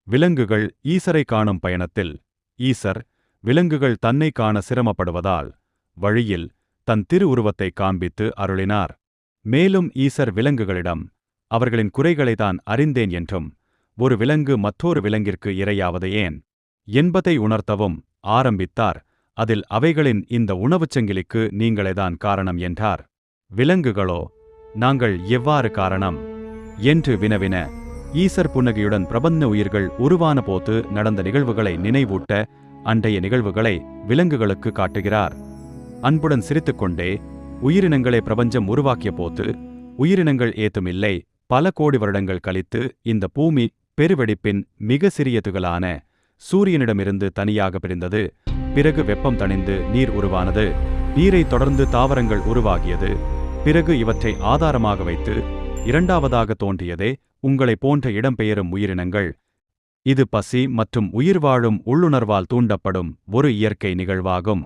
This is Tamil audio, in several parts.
விலங்குகள் ஈசரை காணும் பயணத்தில் ஈசர் விலங்குகள் தன்னை காண சிரமப்படுவதால் வழியில் தன் திருவுருவத்தை காண்பித்து அருளினார். மேலும் ஈசர் விலங்குகளிடம் அவர்களின் குறைகளை தான் அறிந்தேன் என்றும் ஒரு விலங்கு மற்றொரு விலங்கிற்கு இரையாவது ஏன் என்பதை உணர்த்தவும் ஆரம்பித்தார். அதில் அவைகளின் இந்த உணவுச் சங்கிலிக்கு நீங்களேதான் காரணம் என்றார். விலங்குகளோ நாங்கள் எவ்வாறு காரணம் என்று வினவின. ஈசர் புன்னகையுடன் பிரபஞ்ச உயிர்கள் உருவான போது நடந்த நிகழ்வுகளை நினைவூட்ட அன்றைய நிகழ்வுகளை விலங்குகளுக்கு காட்டுகிறார். அன்புடன் சிரித்துக்கொண்டே உயிரினங்களை பிரபஞ்சம் உருவாக்கிய போது உயிரினங்கள் ஏதுமில்லை. பல கோடி வருடங்கள் கழித்து இந்த பூமி பெருவெடிப்பின் மிக சிறிய துகளான சூரியனிடமிருந்து தனியாக பிரிந்தது. பிறகு வெப்பம் தணிந்து நீர் உருவானது. நீரை தொடர்ந்து தாவரங்கள் உருவாகியது. பிறகு இவற்றை ஆதாரமாக வைத்து இரண்டாவதாக தோன்றியதே உங்களை போன்ற இடம்பெயரும் உயிரினங்கள். இது பசி மற்றும் உயிர் வாழும் உள்ளுணர்வால் தூண்டப்படும் ஒரு இயற்கை நிகழ்வாகும்.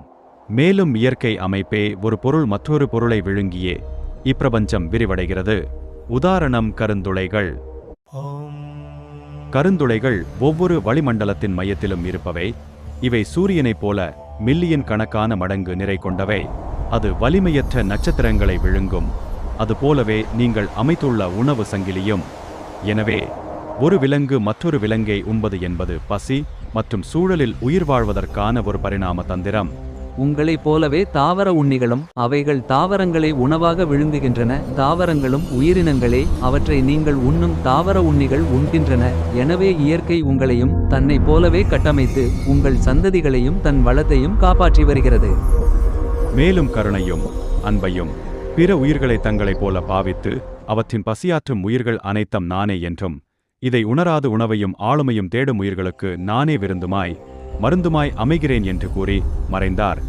மேலும் இயற்கை அமைப்பே ஒரு பொருள் மற்றொரு பொருளை விழுங்கியே இப்பிரபஞ்சம் விரிவடைகிறது. உதாரணம் கருந்துளைகள். கருந்துளைகள் ஒவ்வொரு வளிமண்டலத்தின் மையத்திலும் இருப்பவை. இவை சூரியனைப் போல மில்லியன் கணக்கான மடங்கு நிறை கொண்டவை. அது வலிமையற்ற நட்சத்திரங்களை விழுங்கும். அதுபோலவே நீங்கள் அமைத்துள்ள உணவு சங்கிலியும். எனவே ஒரு விலங்கு மற்றொரு விலங்கை உண்பது என்பது பசி மற்றும் சூழலில் உயிர் வாழ்வதற்கான ஒரு பரிணாம தந்திரம். உங்களைப் போலவே தாவர உண்ணிகளும் அவைகள் தாவரங்களை உணவாக விழுங்குகின்றன. தாவரங்களும் உயிரினங்களே அவற்றை நீங்கள் உண்ணும் தாவர உண்ணிகள் உண்கின்றன. எனவே இயற்கை உங்களையும் தன்னைப் போலவே கட்டமைத்து உங்கள் சந்ததிகளையும் தன் வளத்தையும் காப்பாற்றி வருகிறது. மேலும் கருணையும் அன்பையும் பிற உயிர்களை தங்களைப் போல பாவித்து அவற்றின் பசியாற்றும் உயிர்கள் அனைத்தும் நானே என்றும் இதை உணராது உணவையும் ஆளுமையும் தேடும் உயிர்களுக்கு நானே விருந்துமாய் மருந்துமாய் அமைகிறேன் என்று கூறி மறைந்தார்.